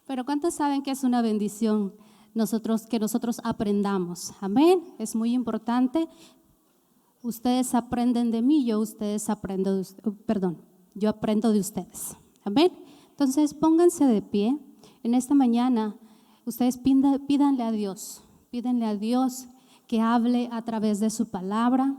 Pero ¿cuántos saben que es una bendición que nosotros aprendamos? Amén. Es muy importante. Ustedes aprenden de mí, yo aprendo de ustedes. Amén. Entonces, pónganse de pie. En esta mañana, ustedes pídanle a Dios que hable a través de su palabra.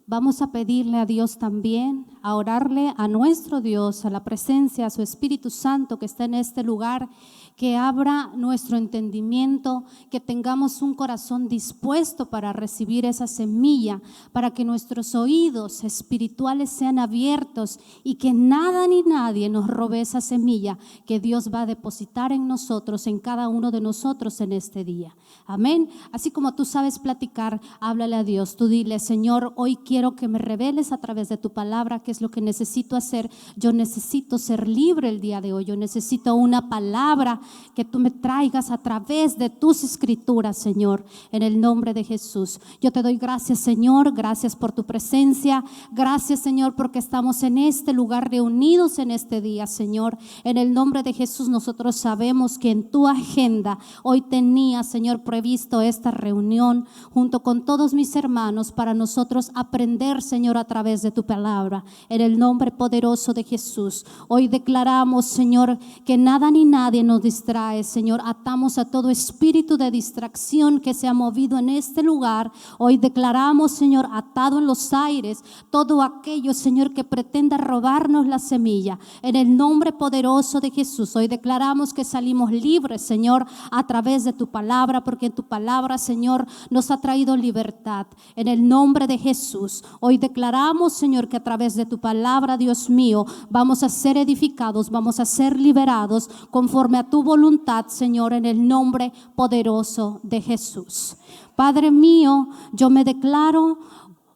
Vamos a pedirle a Dios también, a orarle a nuestro Dios, a la presencia, a su Espíritu Santo que está en este lugar, que abra nuestro entendimiento, que tengamos un corazón dispuesto para recibir esa semilla, para que nuestros oídos espirituales sean abiertos y que nada ni nadie nos robe esa semilla que Dios va a depositar en nosotros, en cada uno de nosotros en este día. Amén. Así como tú sabes platicar, háblale a Dios. Tú dile: Señor, hoy quiero que me reveles a través de tu palabra qué es lo que necesito hacer. Yo necesito ser libre el día de hoy. Yo necesito una palabra que tú me traigas a través de tus escrituras, Señor, en el nombre de Jesús. Yo te doy gracias, Señor, gracias por tu presencia, gracias, Señor, porque estamos en este lugar reunidos en este día, Señor. En el nombre de Jesús, nosotros sabemos que en tu agenda hoy tenías, Señor, previsto esta reunión junto con todos mis hermanos para nosotros aprender, Señor, a través de tu palabra. En el nombre poderoso de Jesús, hoy declaramos, Señor, que nada ni nadie nos distrae, Señor. Atamos a todo espíritu de distracción que se ha movido en este lugar. Hoy declaramos, Señor, atado en los aires todo aquello, Señor, que pretenda robarnos la semilla. En el nombre poderoso de Jesús, hoy declaramos que salimos libres, Señor, a través de tu palabra, porque en tu palabra, Señor, nos ha traído libertad. En el nombre de Jesús, hoy declaramos, Señor, que a través de tu palabra, Dios mío, vamos a ser edificados, vamos a ser liberados conforme a tu voluntad, Señor, en el nombre poderoso de Jesús. Padre mío, yo me declaro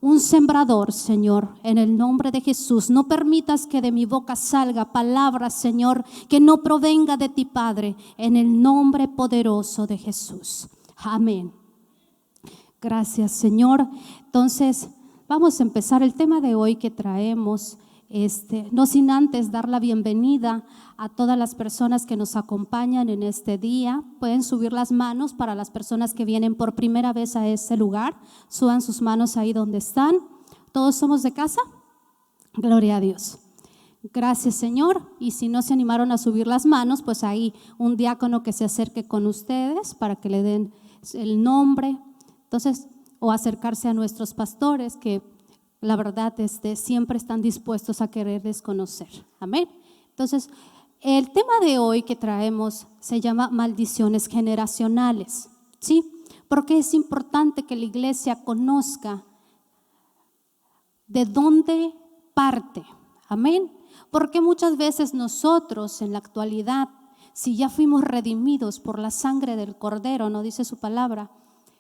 un sembrador, Señor, en el nombre de Jesús. No permitas que de mi boca salga palabra, Señor, que no provenga de ti, Padre, en el nombre poderoso de Jesús. Amén. Gracias, Señor. Entonces, vamos a empezar el tema de hoy que traemos. No sin antes dar la bienvenida a todas las personas que nos acompañan en este día. Pueden subir las manos para las personas que vienen por primera vez a este lugar. Suban sus manos ahí donde están. ¿Todos somos de casa? Gloria a Dios. Gracias, Señor. Y si no se animaron a subir las manos, pues ahí un diácono que se acerque con ustedes para que le den el nombre. Entonces, o acercarse a nuestros pastores que la verdad siempre están dispuestos a quererles conocer. Amén. Entonces, el tema de hoy que traemos se llama maldiciones generacionales. ¿Sí? Porque es importante que la iglesia conozca de dónde parte. Amén. Porque muchas veces nosotros en la actualidad, si ya fuimos redimidos por la sangre del Cordero, ¿no dice su palabra?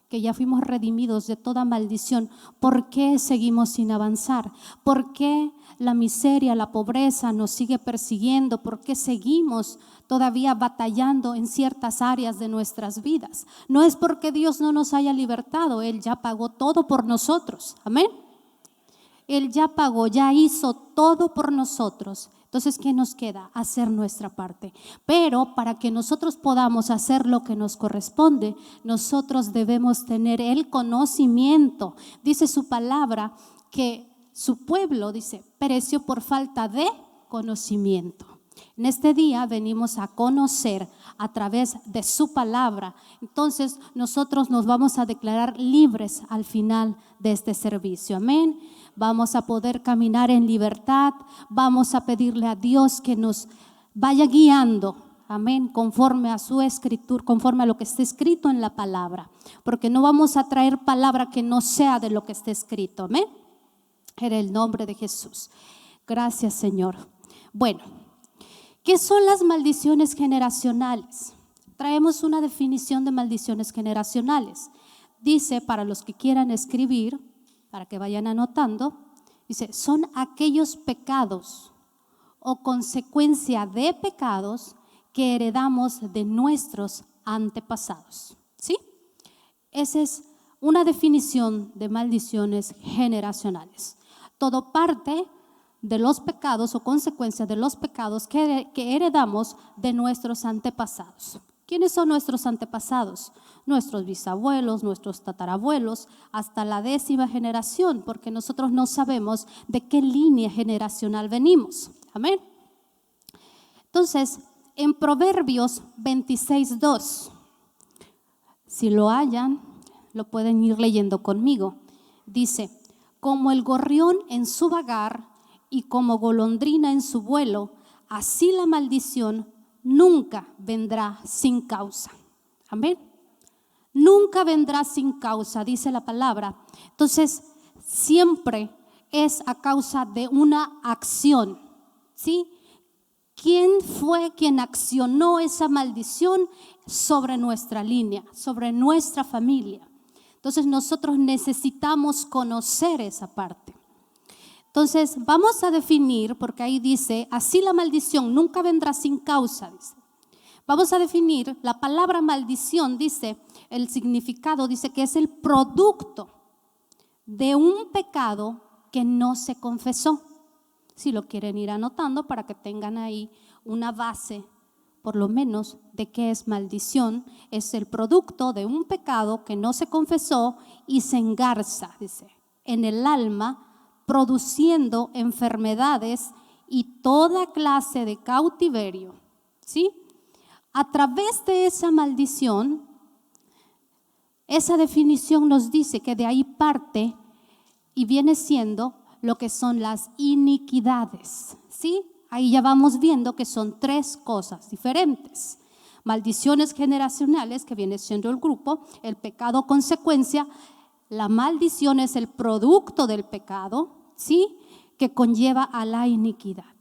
Que ya fuimos redimidos de toda maldición. ¿Por qué seguimos sin avanzar? ¿Por qué la miseria, la pobreza nos sigue persiguiendo? ¿Por qué seguimos todavía batallando en ciertas áreas de nuestras vidas? No es porque Dios no nos haya libertado, Él ya pagó todo por nosotros. Amén. Él ya pagó, ya hizo todo por nosotros. Entonces, ¿qué nos queda? Hacer nuestra parte. Pero para que nosotros podamos hacer lo que nos corresponde, nosotros debemos tener el conocimiento. Dice su palabra que su pueblo, dice, pereció por falta de conocimiento. En este día venimos a conocer a través de su palabra. Entonces, nosotros nos vamos a declarar libres al final de este servicio. Amén. Vamos a poder caminar en libertad, vamos a pedirle a Dios que nos vaya guiando, amén, conforme a su escritura, conforme a lo que está escrito en la palabra, porque no vamos a traer palabra que no sea de lo que está escrito, amén, en el nombre de Jesús. Gracias, Señor. Bueno, ¿qué son las maldiciones generacionales? Traemos una definición de maldiciones generacionales. Dice, para los que quieran escribir, para que vayan anotando, dice, son aquellos pecados o consecuencia de pecados que heredamos de nuestros antepasados. ¿Sí? Esa es una definición de maldiciones generacionales. Todo parte de los pecados o consecuencia de los pecados que heredamos de nuestros antepasados. ¿Quiénes son nuestros antepasados? Nuestros bisabuelos, nuestros tatarabuelos, hasta la 10ª generación, porque nosotros no sabemos de qué línea generacional venimos. Amén. Entonces, en Proverbios 26:2, si lo hallan, lo pueden ir leyendo conmigo. Dice: como el gorrión en su vagar y como golondrina en su vuelo, así la maldición nunca vendrá sin causa. Amén. Nunca vendrá sin causa, dice la palabra. Entonces, siempre es a causa de una acción, ¿sí? ¿Quién fue quien accionó esa maldición sobre nuestra línea, sobre nuestra familia? Entonces, nosotros necesitamos conocer esa parte. Entonces, vamos a definir, porque ahí dice, así la maldición nunca vendrá sin causa, dice. Vamos a definir la palabra maldición, dice, el significado, dice que es el producto de un pecado que no se confesó. Si lo quieren ir anotando para que tengan ahí una base, por lo menos, de qué es maldición. Es el producto de un pecado que no se confesó y se engarza, dice, en el alma, produciendo enfermedades y toda clase de cautiverio, ¿sí? A través de esa maldición, esa definición nos dice que de ahí parte y viene siendo lo que son las iniquidades, ¿sí? Ahí ya vamos viendo que son 3 cosas diferentes. Maldiciones generacionales, que viene siendo el grupo, el pecado consecuencia. La maldición es el producto del pecado, ¿sí? Que conlleva a la iniquidad.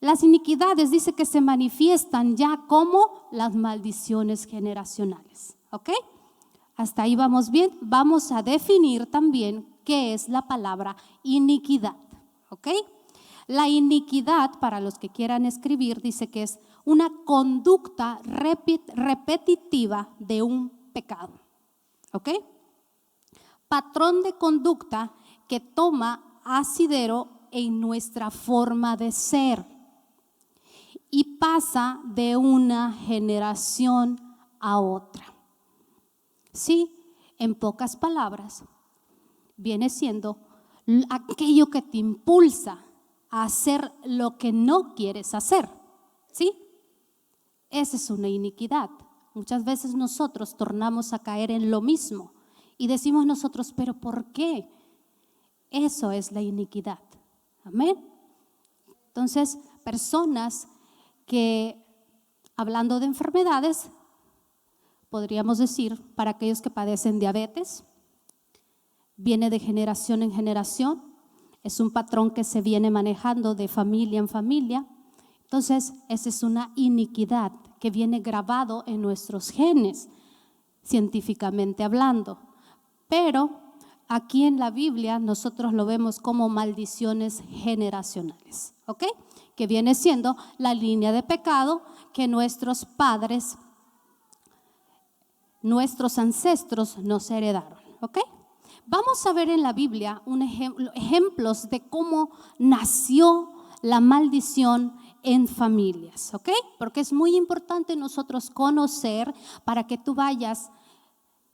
Las iniquidades dice que se manifiestan ya como las maldiciones generacionales, ¿ok? Hasta ahí vamos bien. Vamos a definir también qué es la palabra iniquidad, ¿ok? La iniquidad, para los que quieran escribir, dice que es una conducta repetitiva de un pecado, ¿ok? Patrón de conducta que toma asidero en nuestra forma de ser y pasa de una generación a otra. Sí, en pocas palabras, viene siendo aquello que te impulsa a hacer lo que no quieres hacer, ¿sí? Esa es una iniquidad. Muchas veces nosotros tornamos a caer en lo mismo y decimos nosotros, ¿pero por qué? Eso es la iniquidad. Amén. Entonces, personas que, hablando de enfermedades, podríamos decir, para aquellos que padecen diabetes, viene de generación en generación, es un patrón que se viene manejando de familia en familia. Entonces, esa es una iniquidad que viene grabado en nuestros genes, científicamente hablando. Pero aquí en la Biblia nosotros lo vemos como maldiciones generacionales, ¿ok? Que viene siendo la línea de pecado que nuestros padres, nuestros ancestros nos heredaron, ¿ok? Vamos a ver en la Biblia ejemplos de cómo nació la maldición en familias, ¿ok? Porque es muy importante nosotros conocer para que tú vayas.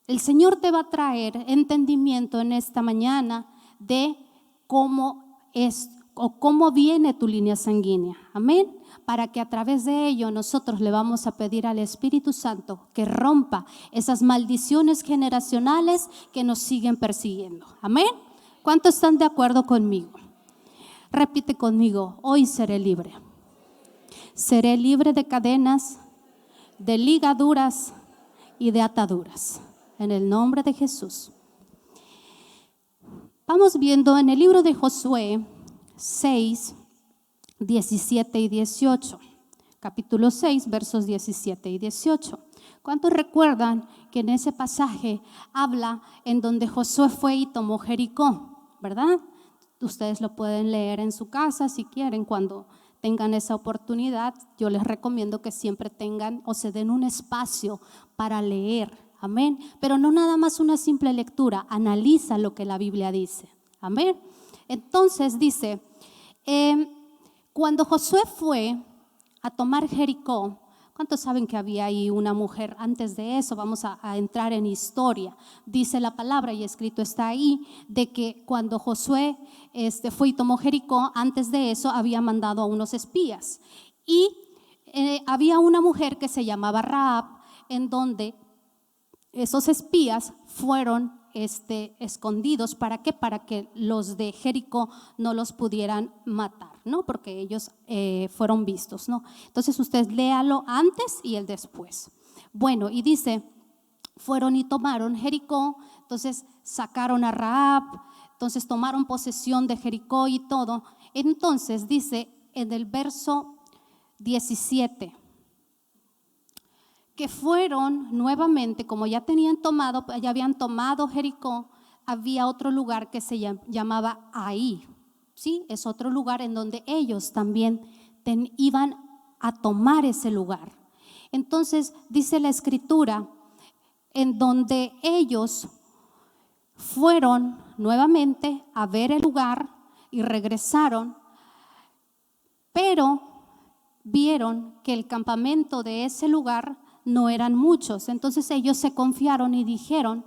El Señor te va a traer entendimiento en esta mañana de cómo es o cómo viene tu línea sanguínea. Amén. Para que a través de ello nosotros le vamos a pedir al Espíritu Santo que rompa esas maldiciones generacionales que nos siguen persiguiendo. Amén. ¿Cuántos están de acuerdo conmigo? Repite conmigo: hoy seré libre. Seré libre de cadenas, de ligaduras y de ataduras. En el nombre de Jesús. Vamos viendo en el libro de Josué 6, 17 y 18. Capítulo 6, versos 17 y 18. ¿Cuántos recuerdan que en ese pasaje habla en donde Josué fue y tomó Jericó? ¿Verdad? Ustedes lo pueden leer en su casa si quieren, cuando tengan esa oportunidad. Yo les recomiendo que siempre tengan o se den un espacio para leer. Amén. Pero no nada más una simple lectura, analiza lo que la Biblia dice. Amén. Entonces dice, Cuando Josué fue a tomar Jericó, ¿cuántos saben que había ahí una mujer? Antes de eso vamos a entrar en historia. Dice la palabra y escrito está ahí de que cuando Josué fue y tomó Jericó, antes de eso había mandado a unos espías. Y había una mujer que se llamaba Rahab, en donde esos espías fueron escondidos. ¿Para qué? Para que los de Jericó no los pudieran matar, ¿no? Porque ellos fueron vistos, ¿no? Entonces usted léalo antes y el después. Bueno, y dice, fueron y tomaron Jericó, entonces sacaron a Rahab, entonces tomaron posesión de Jericó y todo. Entonces dice en el verso 17, que fueron nuevamente, como ya habían tomado Jericó, había otro lugar que se llamaba Ahí, ¿sí? Es otro lugar en donde ellos también iban a tomar ese lugar. Entonces dice la escritura, en donde ellos fueron nuevamente a ver el lugar y regresaron, pero vieron que el campamento de ese lugar no eran muchos. Entonces ellos se confiaron y dijeron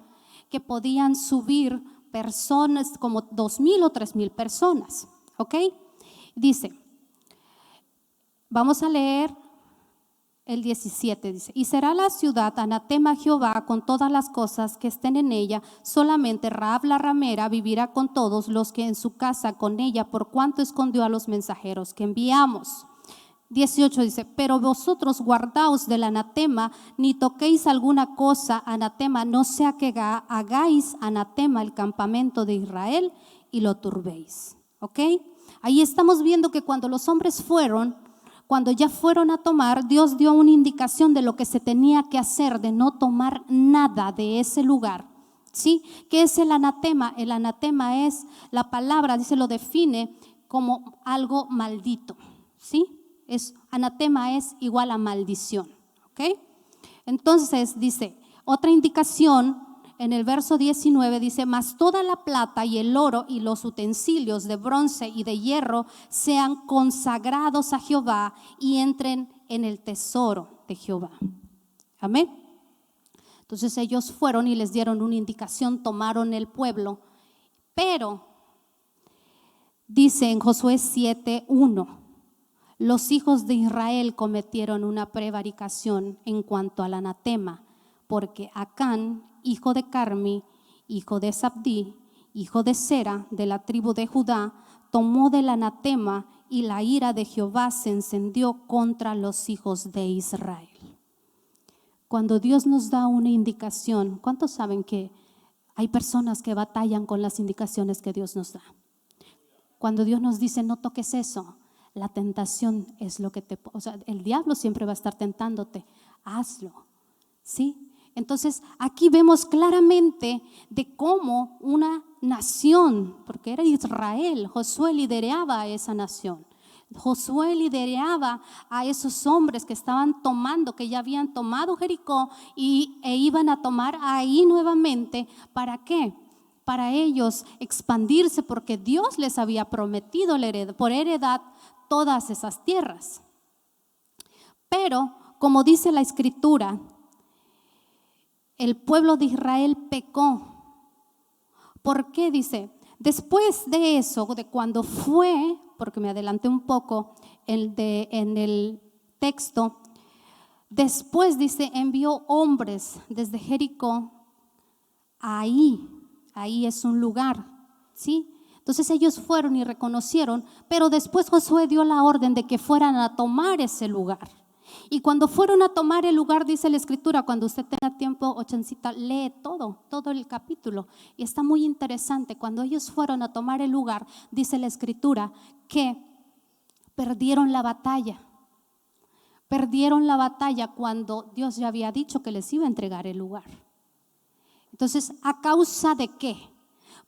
que podían subir personas como 2,000 o 3,000 personas. ¿Ok? Dice, vamos a leer el 17, dice, y será la ciudad anatema a Jehová con todas las cosas que estén en ella, solamente Rahab la ramera vivirá con todos los que en su casa con ella, por cuanto escondió a los mensajeros que enviamos. 18 dice, pero vosotros guardaos del anatema, ni toquéis alguna cosa anatema, no sea que hagáis anatema el campamento de Israel y lo turbéis. ¿Ok? Ahí estamos viendo que cuando los hombres cuando ya fueron a tomar, Dios dio una indicación de lo que se tenía que hacer, de no tomar nada de ese lugar. ¿Sí? ¿Qué es el anatema? El anatema es, la palabra, dice, lo define como algo maldito. ¿Sí? Anatema es igual a maldición. ¿Ok? Entonces dice, otra indicación en el verso 19 dice, mas toda la plata y el oro y los utensilios de bronce y de hierro sean consagrados a Jehová y entren en el tesoro de Jehová. Amén. Entonces ellos fueron y les dieron una indicación, tomaron el pueblo, pero dice en Josué 7:1, los hijos de Israel cometieron una prevaricación en cuanto al anatema, porque Acán, hijo de Carmi, hijo de Zabdi, hijo de Sera, de la tribu de Judá, tomó del anatema y la ira de Jehová se encendió contra los hijos de Israel. Cuando Dios nos da una indicación, ¿cuántos saben que hay personas que batallan con las indicaciones que Dios nos da? Cuando Dios nos dice no toques eso, la tentación es lo que el diablo siempre va a estar tentándote, hazlo, ¿sí? Entonces aquí vemos claramente de cómo una nación, porque era Israel, Josué lideraba a esa nación. Josué lideraba a esos hombres que estaban tomando, que ya habían tomado Jericó e iban a tomar ahí nuevamente. ¿Para qué? Para ellos expandirse, porque Dios les había prometido por heredad todas esas tierras. Pero, como dice la escritura, el pueblo de Israel pecó. ¿Por qué? Dice, después de eso, de cuando fue, porque me adelanté un poco en el texto, después dice, envió hombres desde Jericó, ahí es un lugar, ¿sí? Entonces ellos fueron y reconocieron, pero después Josué dio la orden de que fueran a tomar ese lugar. Y cuando fueron a tomar el lugar, dice la escritura, cuando usted tenga tiempo, Ochancita, lee todo el capítulo. Y está muy interesante, cuando ellos fueron a tomar el lugar, dice la escritura, que perdieron la batalla. Perdieron la batalla cuando Dios ya había dicho que les iba a entregar el lugar. Entonces, ¿a causa de qué?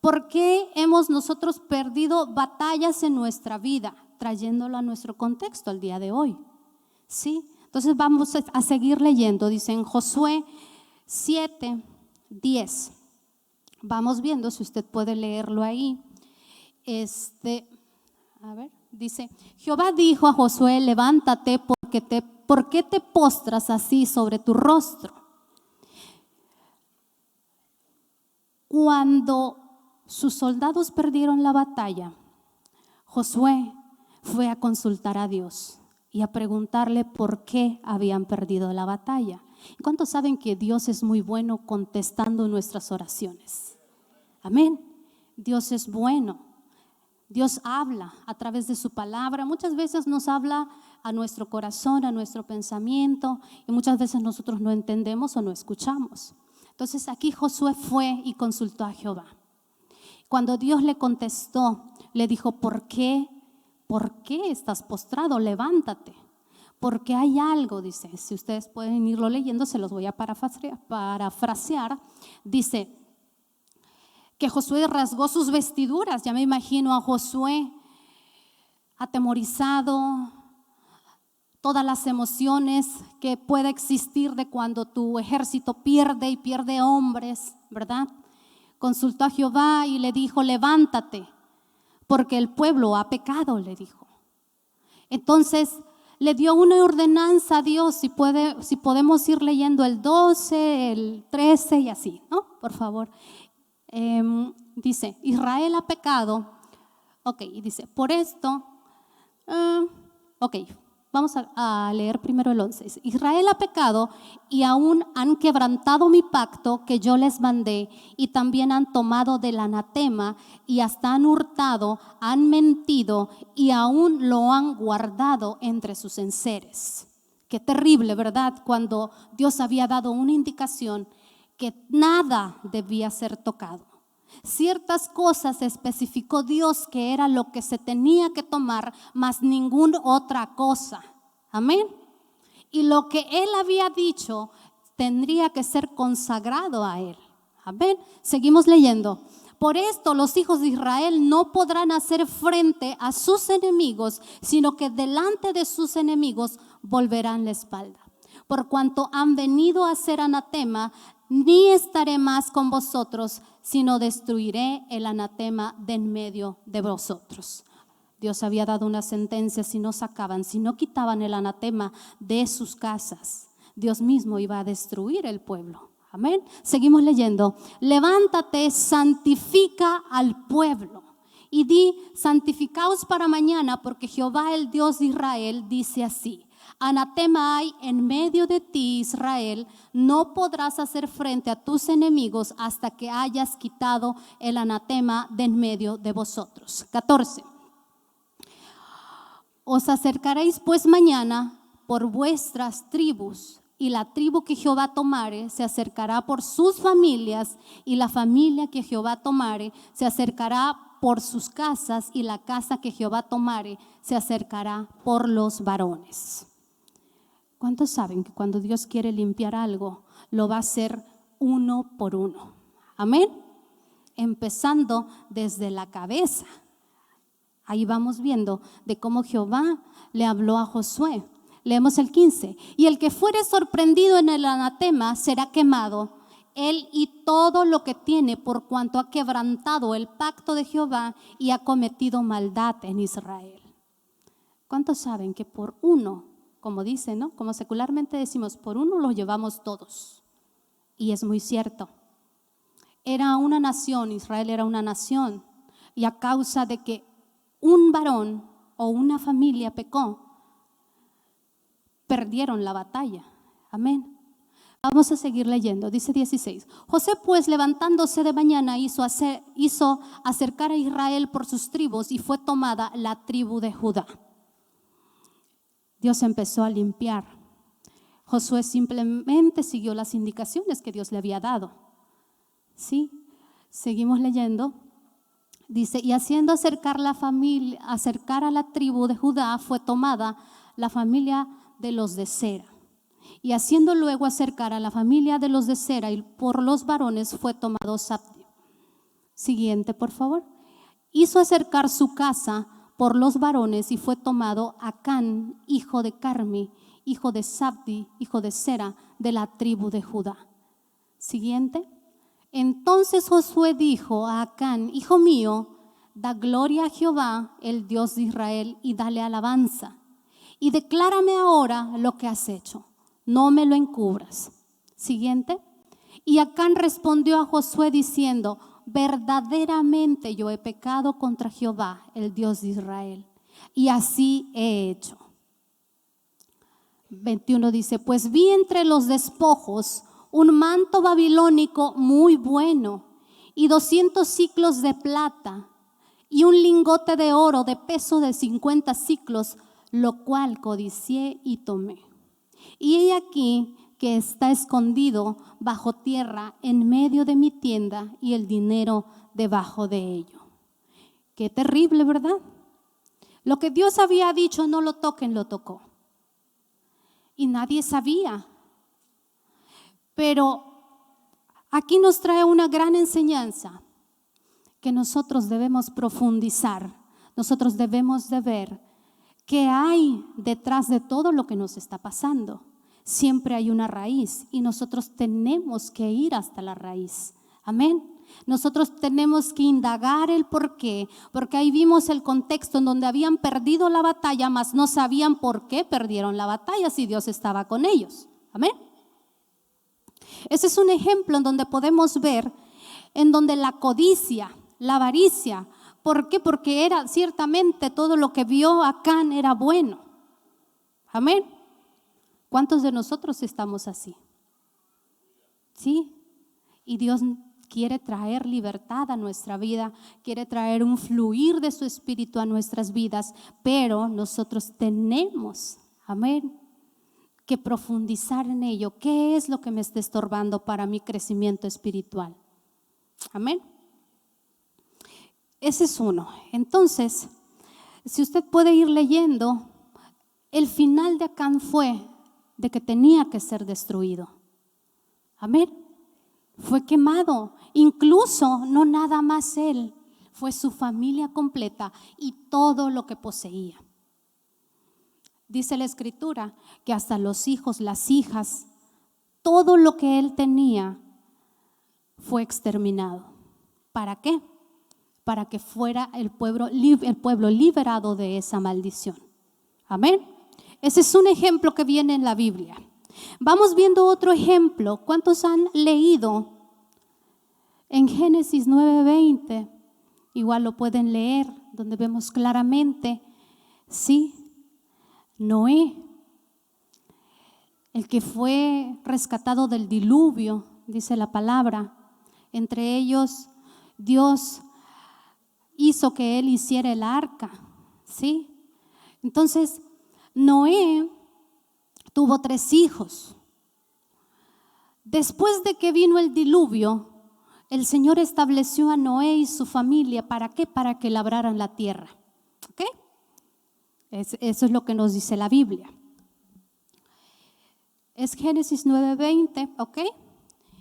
¿Por qué hemos nosotros perdido batallas en nuestra vida? Trayéndolo a nuestro contexto al día de hoy. ¿Sí? Entonces vamos a seguir leyendo. Dice en Josué 7:10. Vamos viendo si usted puede leerlo ahí. A ver, Dice, Jehová dijo a Josué, levántate, ¿por qué te postras así sobre tu rostro? Cuando sus soldados perdieron la batalla, Josué fue a consultar a Dios y a preguntarle por qué habían perdido la batalla. ¿Cuántos saben que Dios es muy bueno contestando nuestras oraciones? Amén. Dios es bueno. Dios habla a través de su palabra. Muchas veces nos habla a nuestro corazón, a nuestro pensamiento, y muchas veces nosotros no entendemos o no escuchamos. Entonces aquí Josué fue y consultó a Jehová. Cuando Dios le contestó, le dijo, ¿por qué estás postrado? Levántate. Porque hay algo, dice, si ustedes pueden irlo leyendo, se los voy a parafrasear. Dice que Josué rasgó sus vestiduras. Ya me imagino a Josué atemorizado, todas las emociones que pueda existir de cuando tu ejército pierde hombres, ¿verdad? Consultó a Jehová y le dijo, levántate, porque el pueblo ha pecado, le dijo. Entonces le dio una ordenanza a Dios, si podemos ir leyendo el 12, el 13 y así, ¿no? Por favor. Dice, Israel ha pecado. Ok, y dice, por esto, vamos a leer primero el 11. Dice, Israel ha pecado y aún han quebrantado mi pacto que yo les mandé, y también han tomado del anatema y hasta han hurtado, han mentido y aún lo han guardado entre sus enseres. Qué terrible, ¿verdad? Cuando Dios había dado una indicación que nada debía ser tocado. Ciertas cosas especificó Dios que era lo que se tenía que tomar, más ninguna otra cosa. Amén. Y lo que Él había dicho tendría que ser consagrado a Él. Amén. Seguimos leyendo. Por esto los hijos de Israel no podrán hacer frente a sus enemigos, sino que delante de sus enemigos volverán la espalda. Por cuanto han venido a ser anatema, ni estaré más con vosotros, sino destruiré el anatema de en medio de vosotros. Dios había dado una sentencia: si no sacaban, si no quitaban el anatema de sus casas, Dios mismo iba a destruir el pueblo. Amén. Seguimos leyendo. Levántate, santifica al pueblo y di: santificaos para mañana, porque Jehová, el Dios de Israel, dice así: anatema hay en medio de ti, Israel, no podrás hacer frente a tus enemigos hasta que hayas quitado el anatema de en medio de vosotros. 14. Os acercaréis pues mañana por vuestras tribus, y la tribu que Jehová tomare se acercará por sus familias, y la familia que Jehová tomare se acercará por sus casas, y la casa que Jehová tomare se acercará por los varones. ¿Cuántos saben que cuando Dios quiere limpiar algo, lo va a hacer uno por uno? Amén. Empezando desde la cabeza. Ahí vamos viendo de cómo Jehová le habló a Josué. Leemos el 15. Y el que fuere sorprendido en el anatema será quemado, él y todo lo que tiene, por cuanto ha quebrantado el pacto de Jehová y ha cometido maldad en Israel. ¿Cuántos saben que por uno, como dicen, ¿no? Como secularmente decimos, por uno los llevamos todos? Y es muy cierto. Era una nación, Israel era una nación, y a causa de que un varón o una familia pecó, perdieron la batalla. Amén. Vamos a seguir leyendo. Dice 16. José pues, levantándose de mañana, hizo acercar a Israel por sus tribus, y fue tomada la tribu de Judá. Dios empezó a limpiar. Josué simplemente siguió las indicaciones que Dios le había dado. Sí, seguimos leyendo. Dice, y haciendo acercar a la tribu de Judá, fue tomada la familia de los de Sera. Y haciendo luego acercar a la familia de los de Sera, y por los varones fue tomado Zabdi. Siguiente, por favor. Hizo acercar su casa por los varones, y fue tomado Acán, hijo de Carmi, hijo de Zabdi, hijo de Sera, de la tribu de Judá. Siguiente. Entonces Josué dijo a Acán: hijo mío, da gloria a Jehová, el Dios de Israel, y dale alabanza. Y declárame ahora lo que has hecho, no me lo encubras. Siguiente. Y Acán respondió a Josué diciendo: verdaderamente yo he pecado contra Jehová, el Dios de Israel, y así he hecho. 21 dice: pues vi entre los despojos un manto babilónico muy bueno, y 200 siclos de plata, y un lingote de oro de peso de 50 siclos, lo cual codicié y tomé. Y he aquí que está escondido bajo tierra en medio de mi tienda, y el dinero debajo de ello. Qué terrible, ¿verdad? Lo que Dios había dicho, no lo toquen, lo tocó. Y nadie sabía. Pero aquí nos trae una gran enseñanza que nosotros debemos profundizar. Nosotros debemos de ver qué hay detrás de todo lo que nos está pasando. Siempre hay una raíz y nosotros tenemos que ir hasta la raíz. Amén. Nosotros tenemos que indagar el por qué, porque ahí vimos el contexto en donde habían perdido la batalla, mas no sabían por qué perdieron la batalla si Dios estaba con ellos. Amén. Ese es un ejemplo en donde podemos ver en donde la codicia, la avaricia, ¿por qué? Porque era ciertamente todo lo que vio Acán era bueno. Amén. ¿Cuántos de nosotros estamos así? Sí. Y Dios quiere traer libertad a nuestra vida, quiere traer un fluir de su espíritu a nuestras vidas, pero nosotros tenemos, amén, que profundizar en ello. ¿Qué es lo que me está estorbando para mi crecimiento espiritual? Amén. Ese es uno. Entonces, si usted puede ir leyendo, el final de Acán fue de que tenía que ser destruido. Amén. Fue quemado. Incluso no nada más él, fue su familia completa y todo lo que poseía. Dice la Escritura que hasta los hijos, las hijas, todo lo que él tenía fue exterminado. ¿Para qué? Para que fuera el pueblo liberado de esa maldición. Amén. Ese es un ejemplo que viene en la Biblia. Vamos viendo otro ejemplo. ¿Cuántos han leído en Génesis 9:20? Igual lo pueden leer, donde vemos claramente, sí, Noé, el que fue rescatado del diluvio, dice la palabra. Entre ellos, Dios hizo que él hiciera el arca, ¿sí? Entonces, Noé tuvo 3 hijos. Después de que vino el diluvio, el Señor estableció a Noé y su familia. ¿Para qué? Para que labraran la tierra. ¿Ok? Eso es lo que nos dice la Biblia. Es Génesis 9:20, ¿ok?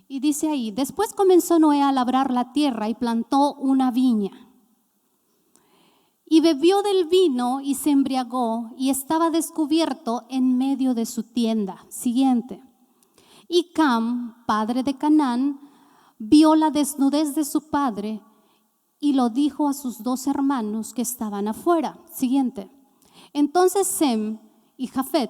Y dice ahí: después comenzó Noé a labrar la tierra y plantó una viña. Y bebió del vino y se embriagó y estaba descubierto en medio de su tienda. Siguiente. Y Cam, padre de Canaán, vio la desnudez de su padre y lo dijo a sus 2 hermanos que estaban afuera. Siguiente. Entonces Sem y Jafet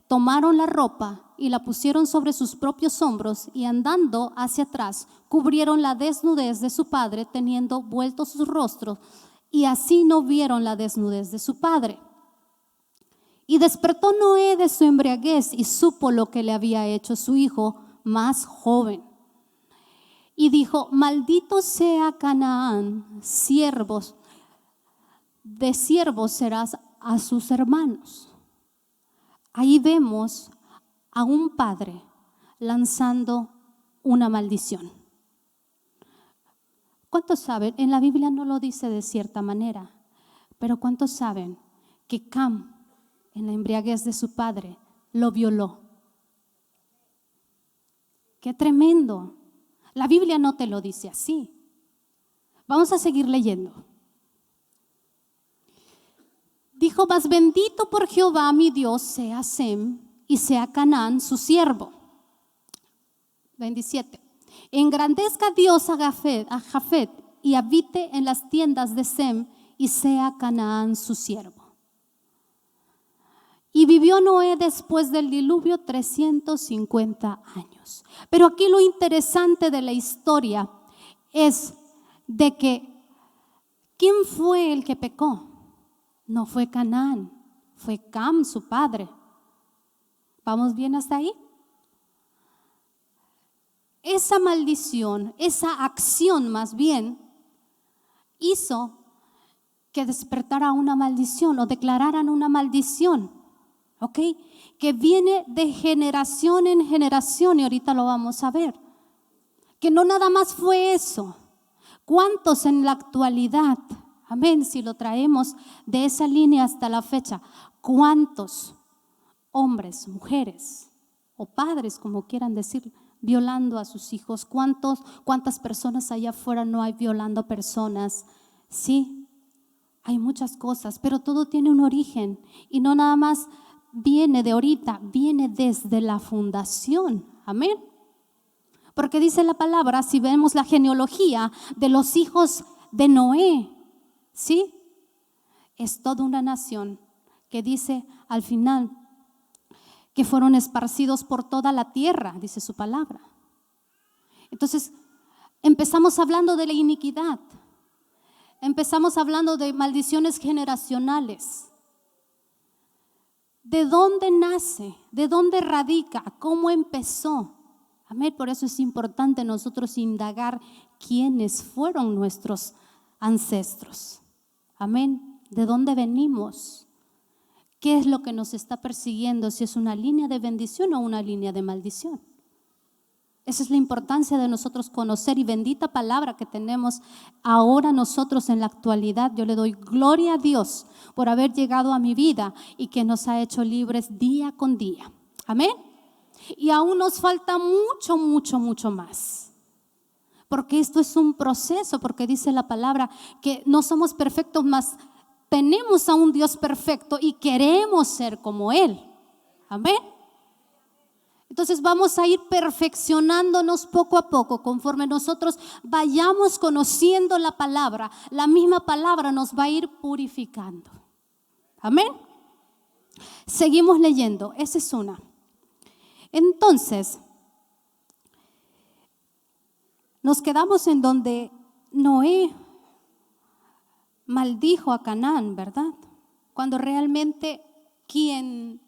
tomaron la ropa y la pusieron sobre sus propios hombros y andando hacia atrás cubrieron la desnudez de su padre, teniendo vueltos sus rostros, y así no vieron la desnudez de su padre. Y despertó Noé de su embriaguez y supo lo que le había hecho su hijo más joven. Y dijo: maldito sea Canaán, de siervos serás a sus hermanos. Ahí vemos a un padre lanzando una maldición. ¿Cuántos saben? En la Biblia no lo dice de cierta manera, pero ¿cuántos saben que Cam, en la embriaguez de su padre, lo violó? ¡Qué tremendo! La Biblia no te lo dice así. Vamos a seguir leyendo. Dijo: mas bendito por Jehová mi Dios sea Sem y sea Canaán su siervo. 27. Engrandezca Dios a Jafet y habite en las tiendas de Sem, y sea Canaán su siervo. Y vivió Noé después del diluvio 350 años. Pero aquí lo interesante de la historia es de que ¿quién fue el que pecó? No fue Canaán, fue Cam, su padre. ¿Vamos bien hasta ahí? Esa maldición, esa acción más bien, hizo que despertara una maldición o declararan una maldición, ¿ok? Que viene de generación en generación, y ahorita lo vamos a ver. Que no nada más fue eso. ¿Cuántos en la actualidad, amén, si lo traemos de esa línea hasta la fecha, cuántos hombres, mujeres o padres, como quieran decir, violando a sus hijos? ¿Cuántas personas allá afuera no hay violando personas? Sí, hay muchas cosas, pero todo tiene un origen y no nada más viene de ahorita, viene desde la fundación. Amén. Porque dice la palabra, si vemos la genealogía de los hijos de Noé, ¿sí? Es toda una nación que dice al final que fueron esparcidos por toda la tierra, dice su palabra. Entonces, empezamos hablando de la iniquidad. Empezamos hablando de maldiciones generacionales. ¿De dónde nace? ¿De dónde radica? ¿Cómo empezó? Amén. Por eso es importante nosotros indagar quiénes fueron nuestros ancestros. Amén. ¿De dónde venimos? ¿Qué es lo que nos está persiguiendo? Si es una línea de bendición o una línea de maldición. Esa es la importancia de nosotros conocer, y bendita palabra que tenemos ahora nosotros en la actualidad. Yo le doy gloria a Dios por haber llegado a mi vida y que nos ha hecho libres día con día. Amén. Y aún nos falta mucho, mucho, mucho más. Porque esto es un proceso, porque dice la palabra que no somos perfectos, mas tenemos a un Dios perfecto y queremos ser como Él. Amén. Entonces vamos a ir perfeccionándonos poco a poco conforme nosotros vayamos conociendo la palabra. La misma palabra nos va a ir purificando. Amén. Seguimos leyendo. Esa es una. Entonces, nos quedamos en donde Noé maldijo a Canaán, ¿verdad? Cuando realmente quien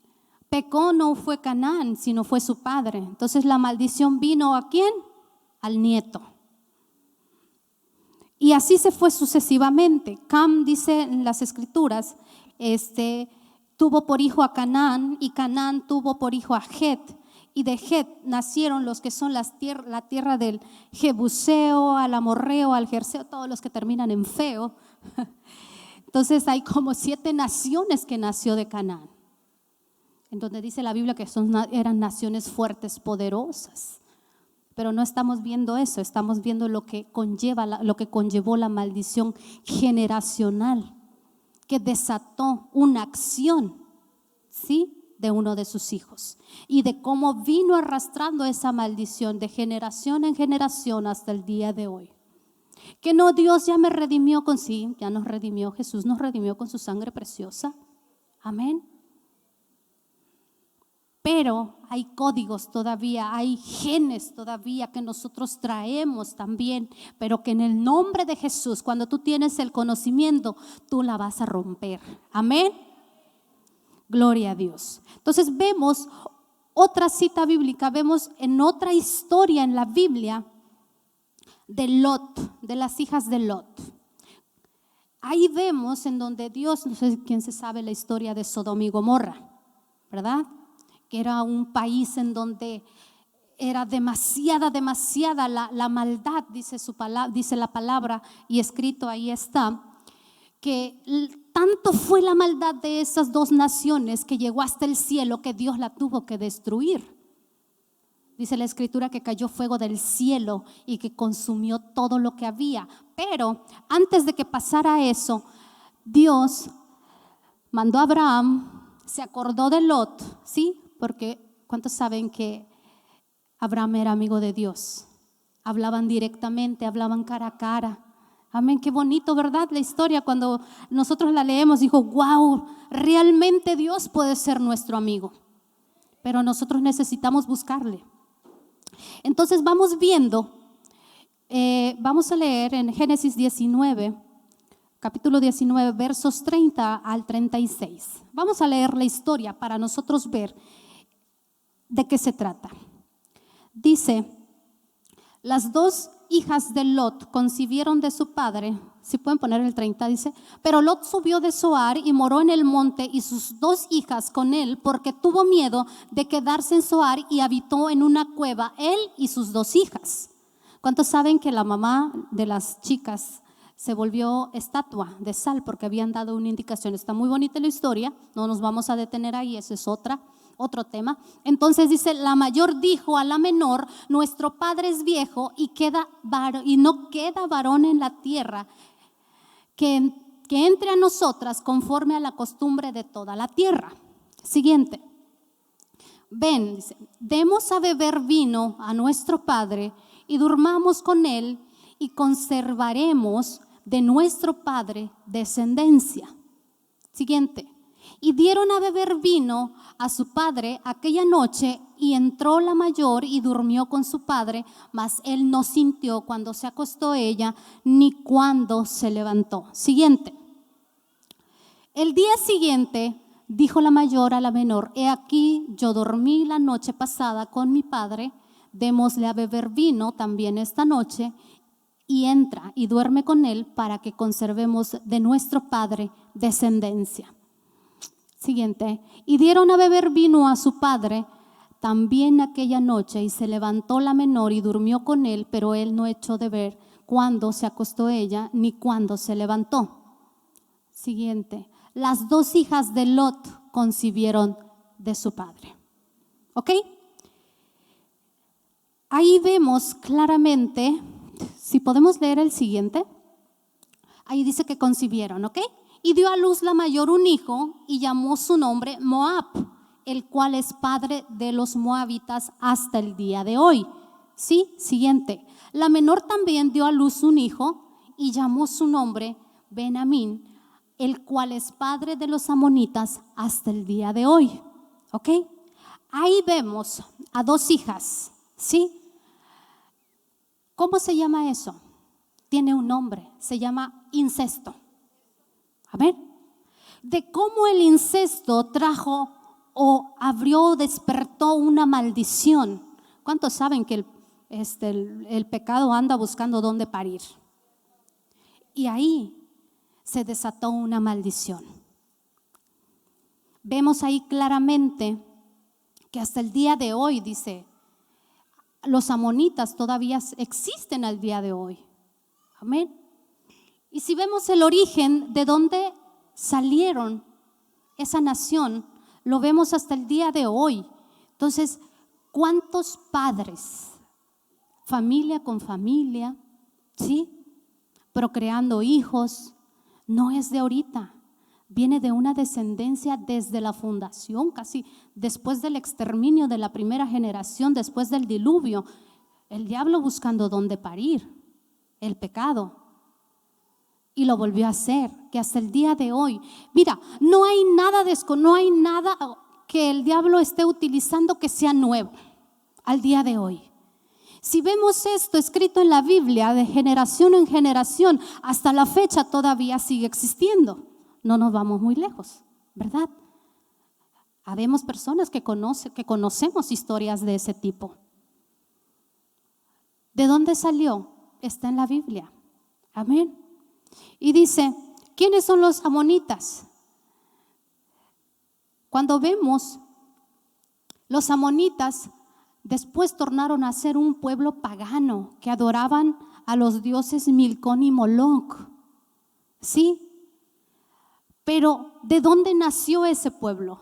pecó no fue Canaán, sino fue su padre. Entonces la maldición vino ¿a quién? Al nieto. Y así se fue sucesivamente. Cam dice en las escrituras, tuvo por hijo a Canaán, y Canaán tuvo por hijo a Het. Y de Het nacieron los que son la tierra del Jebuseo, al Amorreo, al Gerseo, todos los que terminan en feo. Entonces hay como 7 naciones que nació de Canaán, en donde dice la Biblia que eran naciones fuertes, poderosas. Pero no estamos viendo eso, estamos viendo lo que conllevó la maldición generacional que desató una acción, ¿sí?, de uno de sus hijos, y de cómo vino arrastrando esa maldición de generación en generación hasta el día de hoy. Que no, Dios ya me redimió ya nos redimió, Jesús nos redimió con su sangre preciosa. Amén. Pero hay códigos todavía, hay genes todavía que nosotros traemos también, pero que en el nombre de Jesús, cuando tú tienes el conocimiento, tú la vas a romper. Amén. Gloria a Dios. Entonces vemos otra cita bíblica, vemos en otra historia en la Biblia de Lot, de las hijas de Lot. Ahí vemos en donde Dios, no sé quién se sabe la historia de Sodoma y Gomorra, ¿verdad? Que era un país en donde era demasiada la maldad, dice la palabra, y escrito ahí está, que tanto fue la maldad de esas 2 naciones que llegó hasta el cielo que Dios la tuvo que destruir. Dice la escritura que cayó fuego del cielo y que consumió todo lo que había. Pero antes de que pasara eso, Dios mandó a Abraham, se acordó de Lot, ¿sí? Porque ¿cuántos saben que Abraham era amigo de Dios? Hablaban directamente, hablaban cara a cara, Amén, qué bonito, ¿verdad? La historia, cuando nosotros la leemos, dijo, wow, realmente Dios puede ser nuestro amigo, pero nosotros necesitamos buscarle. Entonces vamos viendo, vamos a leer en Génesis 19, capítulo 19, versos 30 al 36. Vamos a leer la historia para nosotros ver de qué se trata. Dice, las dos hijas de Lot concibieron de su padre, si pueden poner el 30, dice, pero Lot subió de Zoar y moró en el monte y sus dos hijas con él, porque tuvo miedo de quedarse en Zoar, y habitó en una cueva él y sus dos hijas. ¿Cuántos saben que la mamá de las chicas se volvió estatua de sal porque habían dado una indicación? Está muy bonita la historia, no nos vamos a detener ahí, ese es otro tema. Entonces dice, la mayor dijo a la menor, nuestro padre es viejo y no queda varón en la tierra que entre a nosotras conforme a la costumbre de toda la tierra. Siguiente. Ven, dice, demos a beber vino a nuestro padre y durmamos con él y conservaremos de nuestro padre descendencia. Siguiente. Y dieron a beber vino a su padre aquella noche, y entró la mayor y durmió con su padre, mas él no sintió cuando se acostó ella, ni cuando se levantó. Siguiente. El día siguiente dijo la mayor a la menor, he aquí yo dormí la noche pasada con mi padre, démosle a beber vino también esta noche, y entra y duerme con él para que conservemos de nuestro padre descendencia. Siguiente. Y dieron a beber vino a su padre también aquella noche, y se levantó la menor y durmió con él, pero él no echó de ver cuándo se acostó ella, ni cuándo se levantó. Siguiente. Las dos hijas de Lot concibieron de su padre. ¿Ok? Ahí vemos claramente, si podemos leer el siguiente, ahí dice que concibieron, ¿ok? Y dio a luz la mayor un hijo y llamó su nombre Moab, el cual es padre de los moabitas hasta el día de hoy. Sí, siguiente. La menor también dio a luz un hijo y llamó su nombre Benjamín, el cual es padre de los amonitas hasta el día de hoy. ¿Ok? Ahí vemos a dos hijas, ¿sí? ¿Cómo se llama eso? Tiene un nombre, se llama incesto. A ver, de cómo el incesto trajo o abrió, despertó una maldición. ¿Cuántos saben que el pecado anda buscando dónde parir? Y ahí se desató una maldición. Vemos ahí claramente que hasta el día de hoy, dice, los amonitas todavía existen al día de hoy. Amén. Y si vemos el origen de dónde salieron esa nación, lo vemos hasta el día de hoy. Entonces, ¿cuántos padres, familia con familia, sí, procreando hijos? No es de ahorita, viene de una descendencia desde la fundación, casi después del exterminio de la primera generación, después del diluvio. El diablo buscando dónde parir, el pecado. Y lo volvió a hacer, que hasta el día de hoy, mira, no hay nada que el diablo esté utilizando que sea nuevo al día de hoy. Si vemos esto escrito en la Biblia de generación en generación, hasta la fecha todavía sigue existiendo. No nos vamos muy lejos, ¿verdad? Habemos personas que conocemos historias de ese tipo. ¿De dónde salió? Está en la Biblia. Amén. Y dice, ¿quiénes son los amonitas? Cuando vemos, los amonitas después tornaron a ser un pueblo pagano que adoraban a los dioses Milcón y Moloch. ¿Sí? Pero ¿de dónde nació ese pueblo?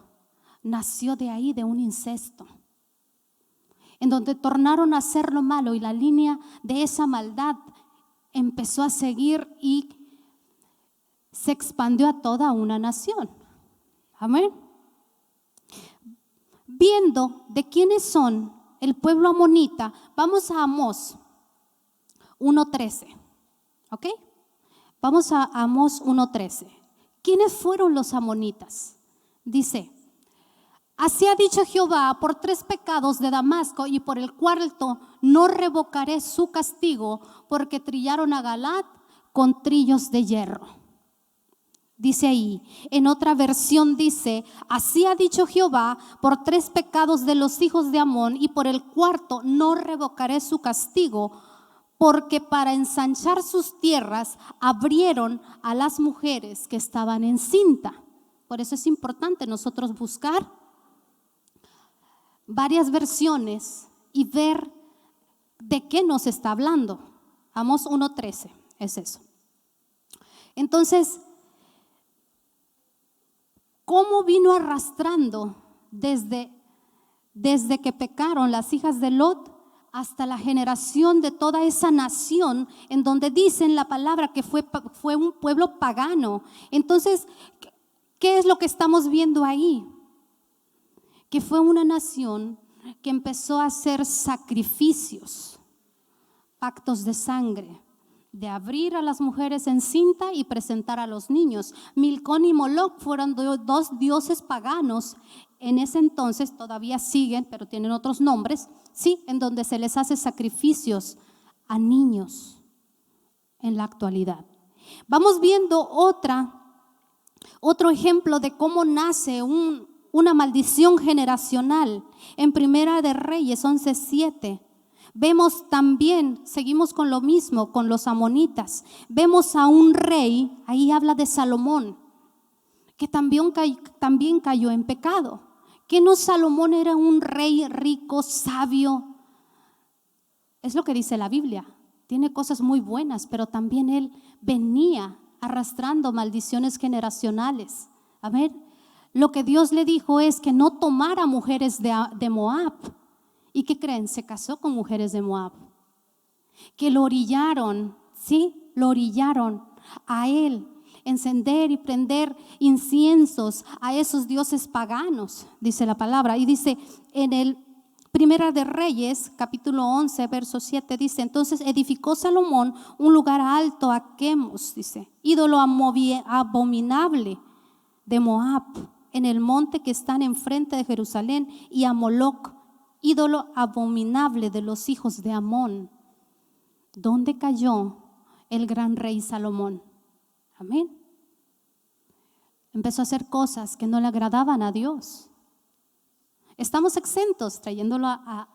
Nació de ahí, de un incesto, en donde tornaron a hacer lo malo, y la línea de esa maldad empezó a seguir y se expandió a toda una nación. Amén. Viendo de quiénes son el pueblo amonita, vamos a Amós 1:13. ¿Ok? Vamos a Amós 1:13. ¿Quiénes fueron los amonitas? Dice: así ha dicho Jehová, por 3 pecados de Damasco y por el cuarto no revocaré su castigo, porque trillaron a Galaad con trillos de hierro. Dice ahí, en otra versión dice: así ha dicho Jehová, por 3 pecados de los hijos de Amón y por el cuarto no revocaré su castigo, porque para ensanchar sus tierras abrieron a las mujeres que estaban encinta. Por eso es importante nosotros buscar varias versiones y ver de qué nos está hablando. Amós 1:13 es eso. Entonces, ¿cómo vino arrastrando desde que pecaron las hijas de Lot hasta la generación de toda esa nación, en donde dicen la palabra que fue un pueblo pagano? Entonces, ¿qué es lo que estamos viendo ahí? Que fue una nación que empezó a hacer sacrificios, pactos de sangre, de abrir a las mujeres encinta y presentar a los niños. Milcón y Moloc fueron 2 dioses paganos. En ese entonces todavía siguen, pero tienen otros nombres, sí, en donde se les hace sacrificios a niños en la actualidad. Vamos viendo otro ejemplo de cómo nace una maldición generacional. En Primera de Reyes 11:7 vemos también, seguimos con lo mismo, con los amonitas. Vemos a un rey, ahí habla de Salomón, que también cayó en pecado. Que no, Salomón era un rey rico, sabio. Es lo que dice la Biblia. Tiene cosas muy buenas, pero también él venía arrastrando maldiciones generacionales. A ver, lo que Dios le dijo es que no tomara mujeres de Moab. ¿Y qué creen? Se casó con mujeres de Moab, que lo orillaron, ¿sí? Lo orillaron a él, encender y prender inciensos a esos dioses paganos, dice la palabra. Y dice en el Primera de Reyes, capítulo 11, verso 7, dice: entonces edificó Salomón un lugar alto a Quemos, dice, ídolo abominable de Moab, en el monte que están enfrente de Jerusalén, y a Moloc, ídolo abominable de los hijos de Amón. ¿Dónde cayó el gran rey Salomón? Amén. Empezó a hacer cosas que no le agradaban a Dios. Estamos exentos, trayéndolo a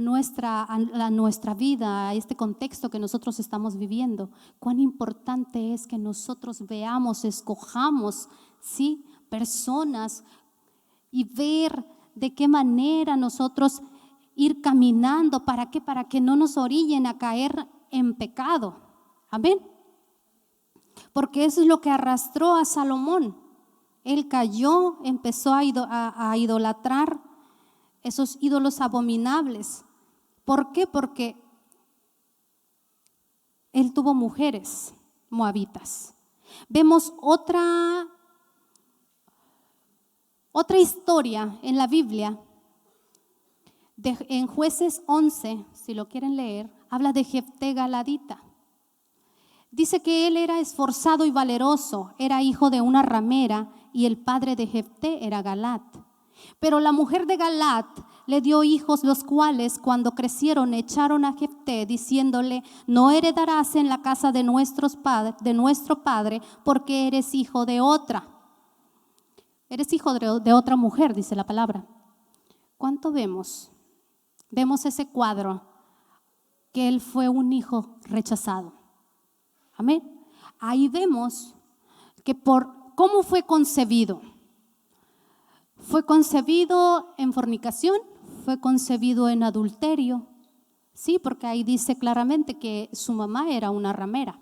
nuestra vida, a este contexto que nosotros estamos viviendo. Cuán importante es que nosotros veamos, escojamos, ¿sí?, personas, y ver de qué manera nosotros ir caminando. ¿Para qué? Para que no nos orillen a caer en pecado. Amén. Porque eso es lo que arrastró a Salomón. Él cayó, empezó a idolatrar esos ídolos abominables. ¿Por qué? Porque él tuvo mujeres moabitas. Vemos otra historia en la Biblia, en Jueces 11, si lo quieren leer, habla de Jefté Galadita. Dice que él era esforzado y valeroso, era hijo de una ramera, y el padre de Jefté era Galad. Pero la mujer de Galad le dio hijos, los cuales cuando crecieron echaron a Jefté, diciéndole: no heredarás en la casa de nuestro padre, porque eres hijo de otra. Eres hijo de otra mujer, dice la palabra. ¿Cuánto vemos? Vemos ese cuadro, que él fue un hijo rechazado. Amén. Ahí vemos que ¿cómo fue concebido? Fue concebido en fornicación, fue concebido en adulterio. Sí, porque ahí dice claramente que su mamá era una ramera.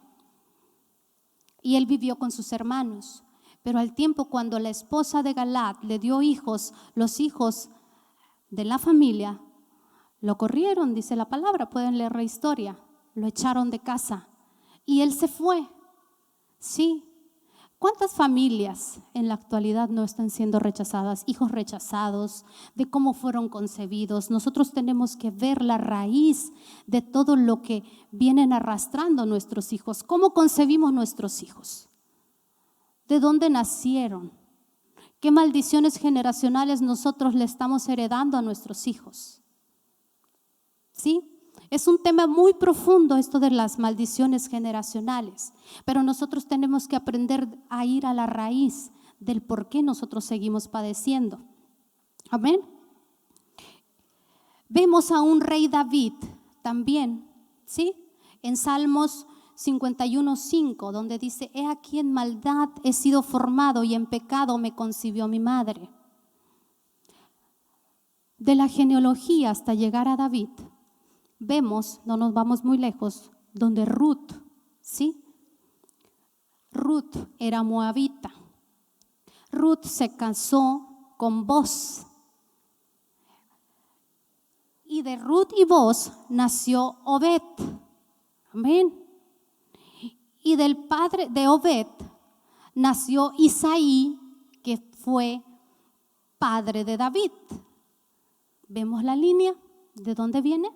Y él vivió con sus hermanos. Pero al tiempo, cuando la esposa de Galad le dio hijos, los hijos de la familia, lo corrieron, dice la palabra, pueden leer la historia, lo echaron de casa y él se fue, sí, ¿Cuántas familias en la actualidad no están siendo rechazadas? Hijos rechazados, de cómo fueron concebidos. Nosotros tenemos que ver la raíz de todo lo que vienen arrastrando nuestros hijos. ¿Cómo concebimos nuestros hijos? ¿De dónde nacieron? ¿Qué maldiciones generacionales nosotros le estamos heredando a nuestros hijos? ¿Sí? Es un tema muy profundo esto de las maldiciones generacionales, pero nosotros tenemos que aprender a ir a la raíz del por qué nosotros seguimos padeciendo. Amén. Vemos a un rey David también, ¿sí? En Salmos 51:5, donde dice: he aquí en maldad he sido formado y en pecado me concibió mi madre. De la genealogía hasta llegar a David, vemos, no nos vamos muy lejos, donde Ruth, ¿sí? Ruth era moabita. Ruth se casó con Boz. Y de Ruth y Boz nació Obed. Amén. Y del padre de Obed nació Isaí, que fue padre de David. ¿Vemos la línea? ¿De dónde viene?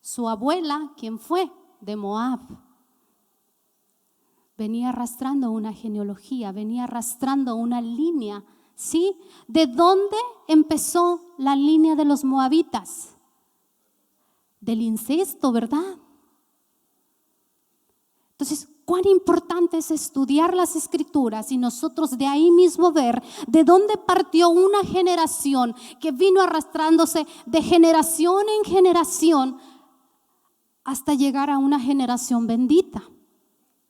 Su abuela, ¿quién fue? De Moab. Venía arrastrando una genealogía, venía arrastrando una línea, ¿sí? ¿De dónde empezó la línea de los moabitas? Del incesto, ¿verdad? Entonces, cuán importante es estudiar las Escrituras y nosotros de ahí mismo ver de dónde partió una generación que vino arrastrándose de generación en generación hasta llegar a una generación bendita.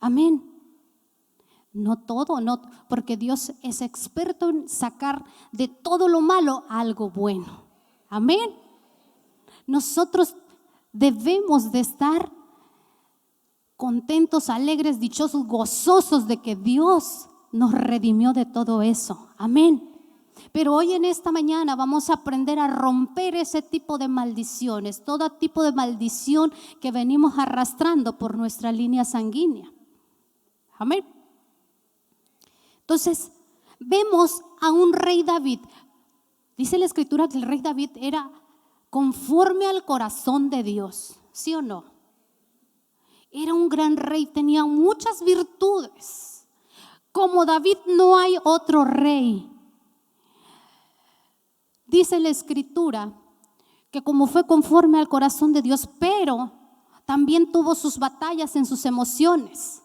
Amén. No todo, no, porque Dios es experto en sacar de todo lo malo algo bueno. Amén. Nosotros debemos de estar contentos, alegres, dichosos, gozosos de que Dios nos redimió de todo eso. Amén. Pero hoy en esta mañana vamos a aprender a romper ese tipo de maldiciones, todo tipo de maldición que venimos arrastrando por nuestra línea sanguínea. Amén. Entonces, vemos a un rey David. Dice la Escritura que el rey David era conforme al corazón de Dios, ¿sí o no? Era un gran rey, tenía muchas virtudes. Como David no hay otro rey. Dice la Escritura que como fue conforme al corazón de Dios, pero también tuvo sus batallas en sus emociones.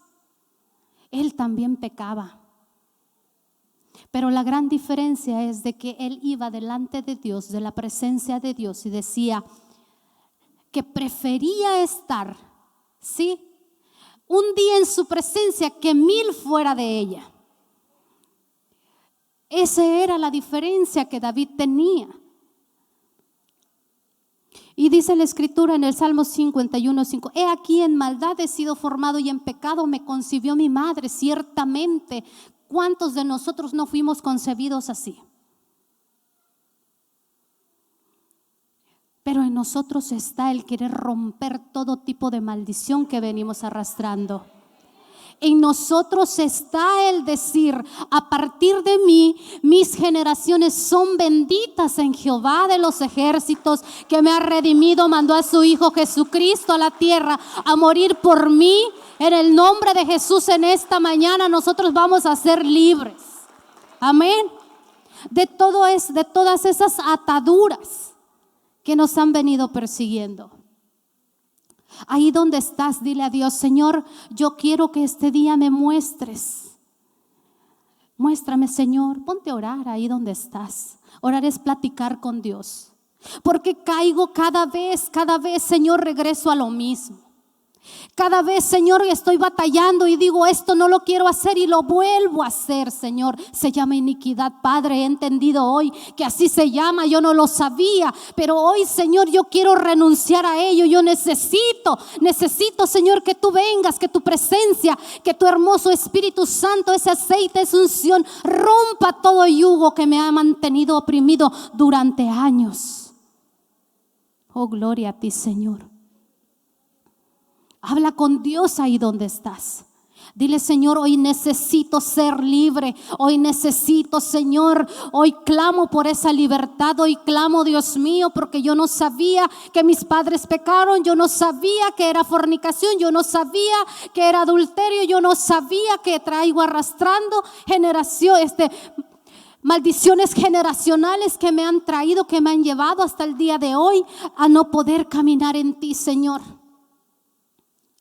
Él también pecaba. Pero la gran diferencia es de que él iba delante de Dios, de la presencia de Dios, y decía que prefería estar, ¿sí?, un día en su presencia que 1000 fuera de ella. Esa era la diferencia que David tenía. Y dice la Escritura en el Salmo 51:5: he aquí en maldad he sido formado y en pecado me concibió mi madre. Ciertamente, ¿cuántos de nosotros no fuimos concebidos así? Pero en nosotros está el querer romper todo tipo de maldición que venimos arrastrando. En nosotros está el decir: a partir de mí, mis generaciones son benditas en Jehová de los ejércitos, que me ha redimido, mandó a su Hijo Jesucristo a la tierra a morir por mí. En el nombre de Jesús, en esta mañana nosotros vamos a ser libres. Amén. De todas esas ataduras que nos han venido persiguiendo. Ahí donde estás, dile a Dios: Señor, yo quiero que este día me muestres. Muéstrame, Señor. Ponte a orar ahí donde estás. Orar es platicar con Dios. Porque caigo cada vez, Señor, regreso a lo mismo. Cada vez, Señor, estoy batallando y digo: esto no lo quiero hacer, y lo vuelvo a hacer, Señor. Se llama iniquidad, Padre. He entendido hoy que así se llama. Yo no lo sabía, pero hoy, Señor, yo quiero renunciar a ello. Yo necesito, Señor, que tú vengas, que tu presencia, que tu hermoso Espíritu Santo, ese aceite, esa unción, rompa todo yugo que me ha mantenido oprimido durante años. Oh, gloria a ti, Señor. Habla con Dios ahí donde estás. Dile, Señor, hoy necesito ser libre. Hoy necesito, Señor, hoy clamo por esa libertad. Hoy clamo, Dios mío, porque yo no sabía que mis padres pecaron. Yo no sabía que era fornicación. Yo no sabía que era adulterio. Yo no sabía que traigo arrastrando maldiciones generacionales que me han traído, que me han llevado hasta el día de hoy a no poder caminar en ti, Señor.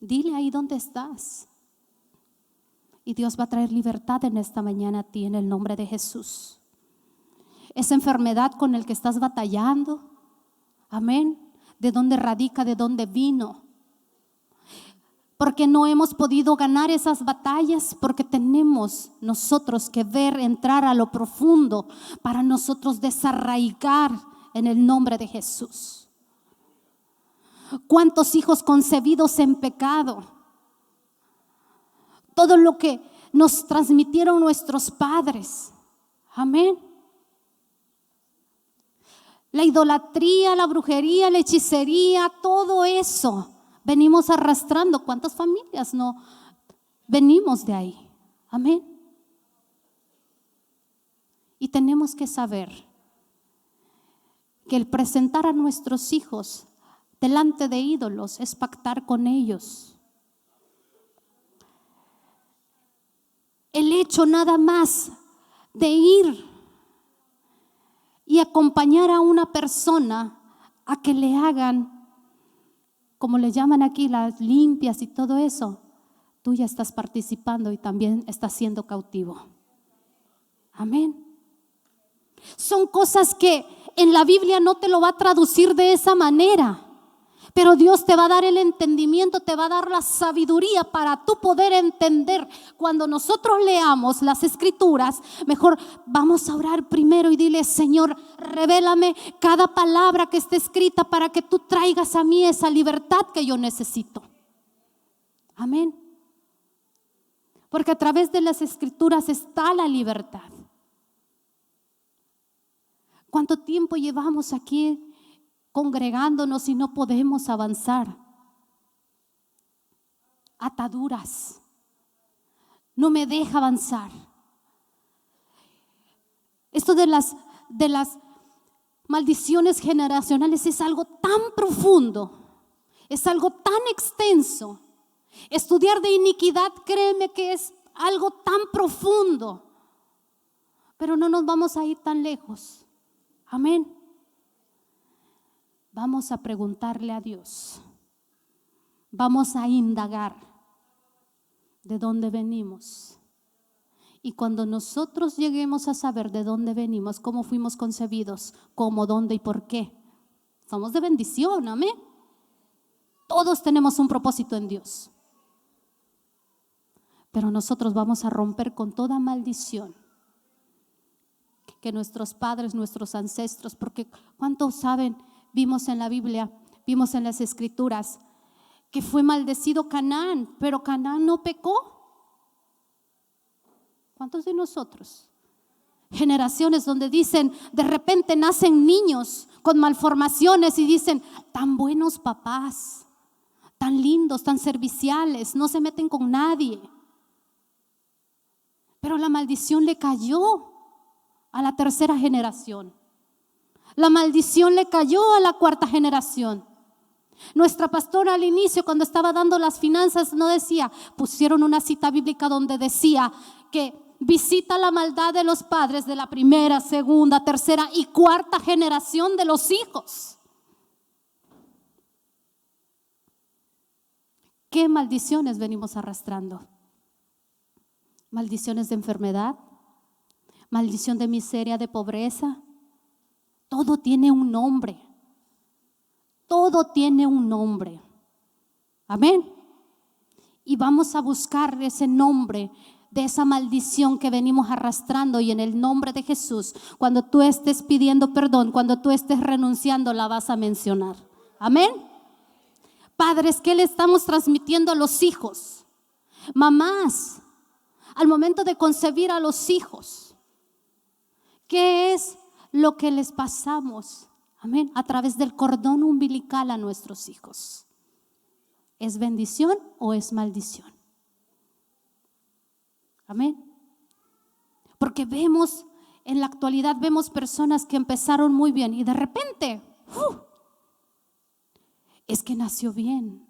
Dile ahí donde estás. Y Dios va a traer libertad en esta mañana a ti en el nombre de Jesús. Esa enfermedad con la que estás batallando, amén, ¿de dónde radica? ¿De dónde vino? Porque no hemos podido ganar esas batallas, porque tenemos nosotros que entrar a lo profundo para nosotros desarraigar en el nombre de Jesús. ¿Cuántos hijos concebidos en pecado? Todo lo que nos transmitieron nuestros padres. Amén. La idolatría, la brujería, la hechicería, todo eso venimos arrastrando. ¿Cuántas familias no venimos de ahí? Amén. Y tenemos que saber que el presentar a nuestros hijos delante de ídolos es pactar con ellos. El hecho nada más de ir y acompañar a una persona a que le hagan, como le llaman aquí, las limpias y todo eso, tú ya estás participando y también estás siendo cautivo. Amén. Son cosas que en la Biblia no te lo va a traducir de esa manera. Pero Dios te va a dar el entendimiento, te va a dar la sabiduría para tú poder entender. Cuando nosotros leamos las escrituras, mejor vamos a orar primero y dile, Señor, revélame cada palabra que esté escrita para que tú traigas a mí esa libertad que yo necesito. Amén. Porque a través de las escrituras está la libertad. ¿Cuánto tiempo llevamos aquí congregándonos y no podemos avanzar? Ataduras. No me deja avanzar. Esto de las maldiciones generacionales es algo tan profundo, es algo tan extenso. Estudiar de iniquidad, créeme que es algo tan profundo. Pero no nos vamos a ir tan lejos. Amén. Vamos a preguntarle a Dios. Vamos a indagar de dónde venimos. Y cuando nosotros lleguemos a saber de dónde venimos, cómo fuimos concebidos, cómo, dónde y por qué, somos de bendición, amén. Todos tenemos un propósito en Dios. Pero nosotros vamos a romper con toda maldición que nuestros padres, nuestros ancestros, porque ¿cuántos saben? Vimos en la Biblia, vimos en las escrituras que fue maldecido Canaán, pero Canaán no pecó. ¿Cuántos de nosotros? Generaciones donde dicen, de repente nacen niños con malformaciones y dicen, tan buenos papás, tan lindos, tan serviciales, no se meten con nadie. Pero la maldición le cayó a la tercera generación. La maldición le cayó a la cuarta generación. Nuestra pastora al inicio, cuando estaba dando las finanzas, no decía, pusieron una cita bíblica donde decía que visita la maldad de los padres de la primera, segunda, tercera y cuarta generación de los hijos. ¿Qué maldiciones venimos arrastrando? Maldiciones de enfermedad, maldición de miseria, de pobreza. Todo tiene un nombre. Todo tiene un nombre. Amén. Y vamos a buscar ese nombre de esa maldición que venimos arrastrando, y en el nombre de Jesús, cuando tú estés pidiendo perdón, cuando tú estés renunciando, la vas a mencionar. Amén. Padres, ¿qué le estamos transmitiendo a los hijos? Mamás, al momento de concebir a los hijos, ¿qué es lo que les pasamos? Amén. A través del cordón umbilical a nuestros hijos. ¿Es bendición o es maldición? Amén. Porque vemos, en la actualidad vemos personas que empezaron muy bien y de repente, es que nació bien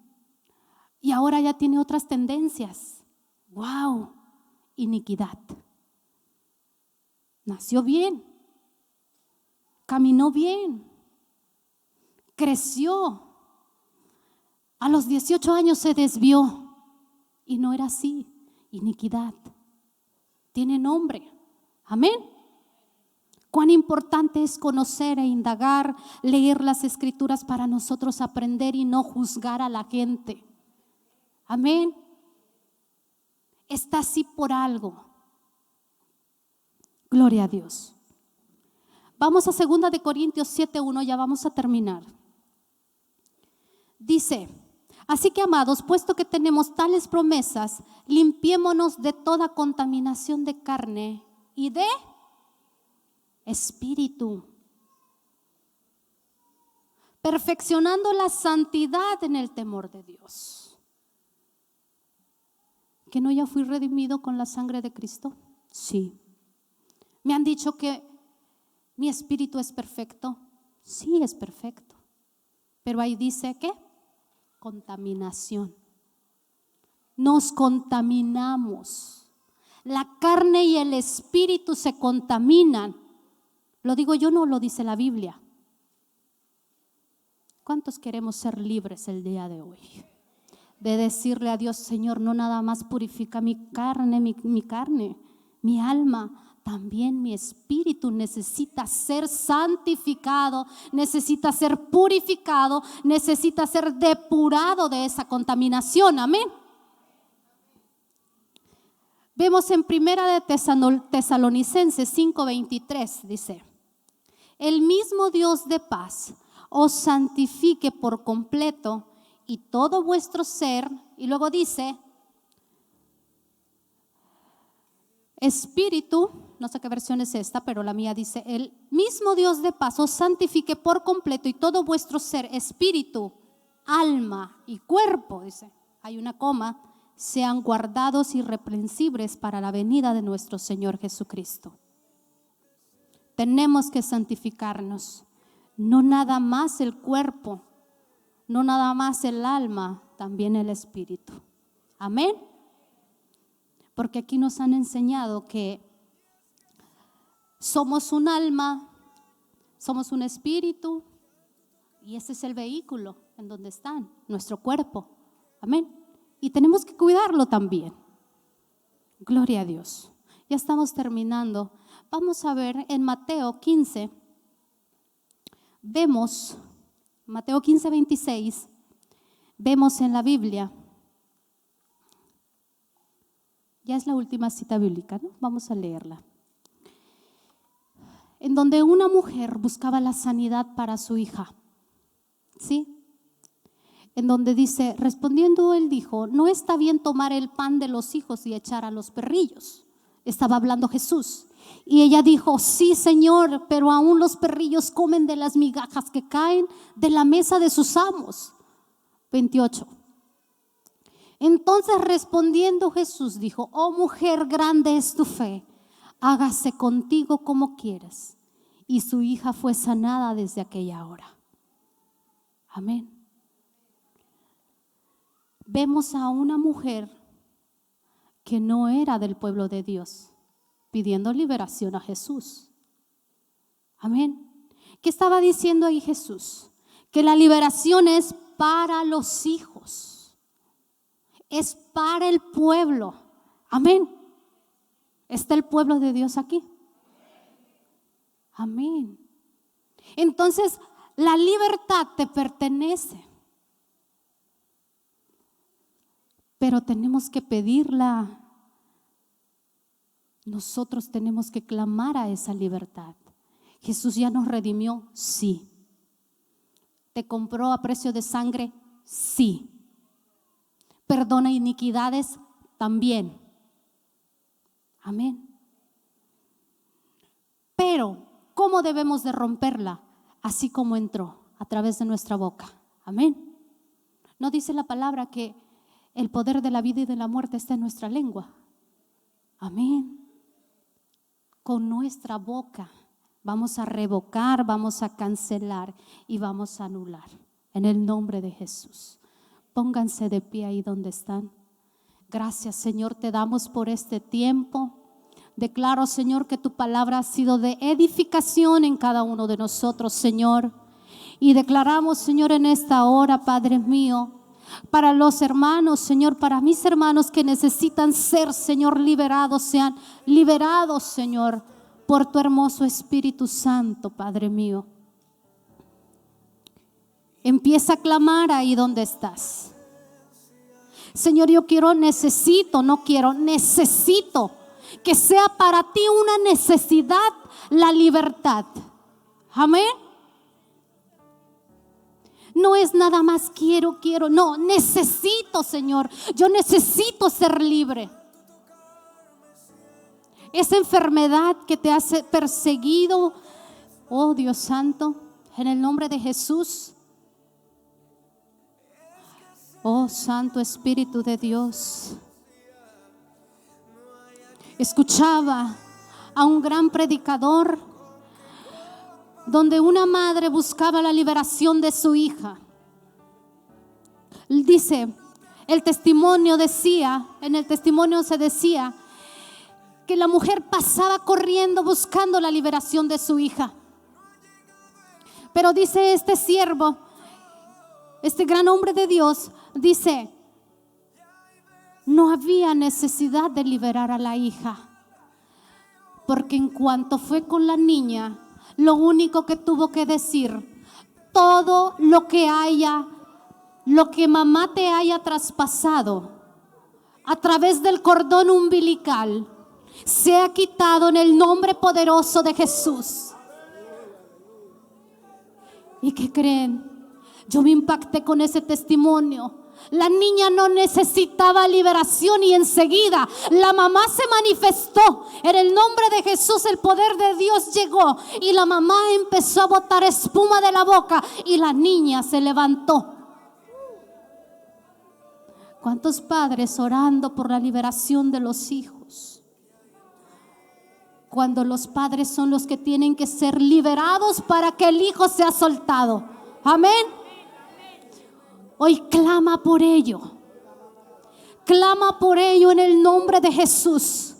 y ahora ya tiene otras tendencias. ¡Wow! Iniquidad. Nació bien, caminó bien, creció. A los 18 años se desvió y no era así. Iniquidad. Tiene nombre. Amén. Cuán importante es conocer e indagar, leer las escrituras para nosotros aprender y no juzgar a la gente. Amén. Está así por algo. Gloria a Dios. Vamos a 2 de Corintios 7:1, ya vamos a terminar. Dice: así que, amados, puesto que tenemos tales promesas, limpiémonos de toda contaminación de carne y de espíritu, perfeccionando la santidad en el temor de Dios. ¿Que no ya fui redimido con la sangre de Cristo? Sí. ¿Me han dicho que mi espíritu es perfecto? Sí, es perfecto. Pero ahí dice que contaminación. Nos contaminamos. La carne y el espíritu se contaminan. Lo digo yo, no lo dice la Biblia. ¿Cuántos queremos ser libres el día de hoy? De decirle a Dios: Señor, no nada más purifica mi carne, mi alma, también mi espíritu necesita ser santificado, necesita ser purificado, necesita ser depurado de esa contaminación. Amén. Vemos en 1 de Tesalonicenses 5:23, dice: el mismo Dios de paz os santifique por completo, y todo vuestro ser, y luego dice, espíritu, no sé qué versión es esta, pero la mía dice: el mismo Dios de paz os santifique por completo, y todo vuestro ser, espíritu, alma y cuerpo, dice, hay una coma, sean guardados irreprensibles para la venida de nuestro Señor Jesucristo. Tenemos que santificarnos, no nada más el cuerpo, no nada más el alma, también el espíritu. Amén. Porque aquí nos han enseñado que somos un alma, somos un espíritu, y ese es el vehículo en donde están, nuestro cuerpo. Amén. Y tenemos que cuidarlo también. Gloria a Dios. Ya estamos terminando. Vamos a ver en Mateo 15. Vemos, Mateo 15:26, vemos en la Biblia, ya es la última cita bíblica, ¿no? Vamos a leerla. En donde una mujer buscaba la sanidad para su hija, ¿sí? En donde dice, respondiendo él dijo: no está bien tomar el pan de los hijos y echar a los perrillos. Estaba hablando Jesús. Y ella dijo: sí, Señor, pero aún los perrillos comen de las migajas que caen de la mesa de sus amos. 28. Entonces respondiendo Jesús dijo: oh mujer, grande es tu fe, hágase contigo como quieras. Y su hija fue sanada desde aquella hora. Amén. Vemos a una mujer que no era del pueblo de Dios pidiendo liberación a Jesús. Amén. ¿Qué estaba diciendo ahí Jesús? Que la liberación es para los hijos, es para el pueblo. Amén. ¿Está el pueblo de Dios aquí? Amén. Entonces, la libertad te pertenece, pero tenemos que pedirla. Nosotros tenemos que clamar a esa libertad. Jesús ya nos redimió, sí. ¿Te compró a precio de sangre? Sí. ¿Perdona iniquidades? También. Amén. Pero, ¿cómo debemos de romperla? Así como entró, a través de nuestra boca. Amén. ¿No dice la palabra que el poder de la vida y de la muerte está en nuestra lengua? Amén. Con nuestra boca vamos a revocar, vamos a cancelar y vamos a anular. En el nombre de Jesús. Pónganse de pie ahí donde están. Gracias, Señor, te damos por este tiempo. Declaro, Señor, que tu palabra ha sido de edificación en cada uno de nosotros, Señor. Y declaramos, Señor, en esta hora, Padre mío, para los hermanos, Señor, para mis hermanos que necesitan ser, Señor, liberados, sean liberados, Señor, por tu hermoso Espíritu Santo, Padre mío. Empieza a clamar ahí donde estás. Señor, yo necesito que sea para ti una necesidad la libertad. Amén. No es nada más quiero, no, necesito, Señor. Yo necesito ser libre. Esa enfermedad que te ha perseguido, oh Dios Santo, en el nombre de Jesús. Oh Santo Espíritu de Dios. Escuchaba a un gran predicador donde una madre buscaba la liberación de su hija. Dice, en el testimonio se decía que la mujer pasaba corriendo buscando la liberación de su hija. Pero dice este siervo, este gran hombre de Dios, dice, no había necesidad de liberar a la hija, porque en cuanto fue con la niña, lo único que tuvo que decir, todo lo que mamá te haya traspasado a través del cordón umbilical, se ha quitado en el nombre poderoso de Jesús. ¿Y qué creen? Yo me impacté con ese testimonio. La niña no necesitaba liberación y enseguida la mamá se manifestó. En el nombre de Jesús el poder de Dios llegó y la mamá empezó a botar espuma de la boca y la niña se levantó. ¿Cuántos padres orando por la liberación de los hijos? Cuando los padres son los que tienen que ser liberados para que el hijo sea soltado. Amén. Hoy clama por ello. Clama por ello en el nombre de Jesús.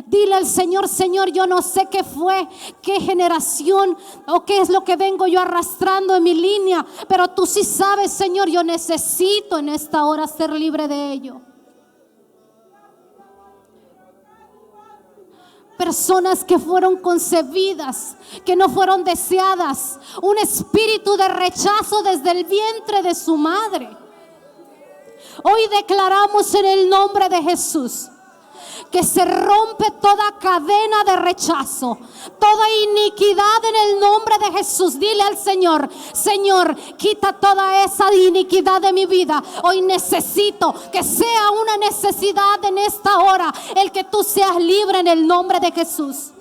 Dile al Señor, Señor, yo no sé qué fue, qué generación o qué es lo que vengo yo arrastrando en mi línea, pero tú sí sabes, Señor, yo necesito en esta hora ser libre de ello. Personas que fueron concebidas, que no fueron deseadas, un espíritu de rechazo desde el vientre de su madre. Hoy declaramos en el nombre de Jesús que se rompe toda cadena de rechazo, toda iniquidad en el nombre de Jesús. Dile al Señor, Señor, quita toda esa iniquidad de mi vida. Hoy necesito que sea una necesidad en esta hora, el que tú seas libre en el nombre de Jesús.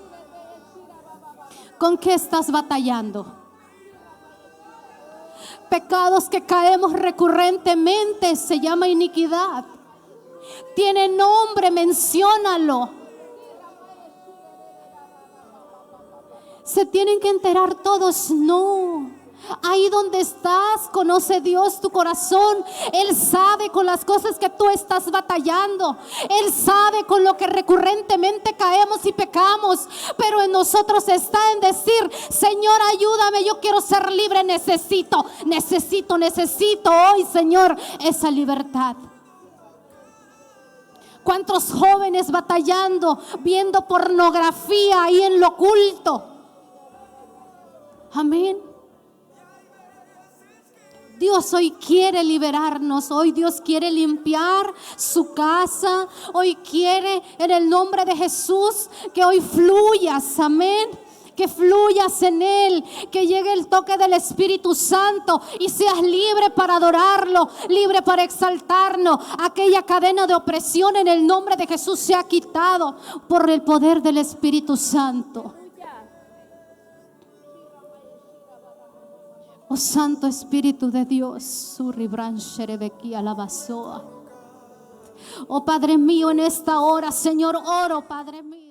¿Con qué estás batallando? Pecados que caemos recurrentemente se llama iniquidad. Tiene nombre, menciónalo. Se tienen que enterar todos, no. Ahí donde estás, conoce Dios tu corazón. Él sabe con las cosas que tú estás batallando. Él sabe con lo que recurrentemente caemos y pecamos. Pero en nosotros está en decir, Señor, ayúdame, yo quiero ser libre. Necesito hoy, Señor, esa libertad. ¿Cuántos jóvenes batallando, viendo pornografía ahí en lo oculto? Amén. Dios hoy quiere liberarnos, hoy Dios quiere limpiar su casa, hoy quiere en el nombre de Jesús que hoy fluyas, amén. Que fluyas en Él, que llegue el toque del Espíritu Santo y seas libre para adorarlo, libre para exaltarlo. Aquella cadena de opresión en el nombre de Jesús se ha quitado por el poder del Espíritu Santo. Oh Santo Espíritu de Dios, Oh Padre mío, en esta hora, Señor, oro, Padre mío.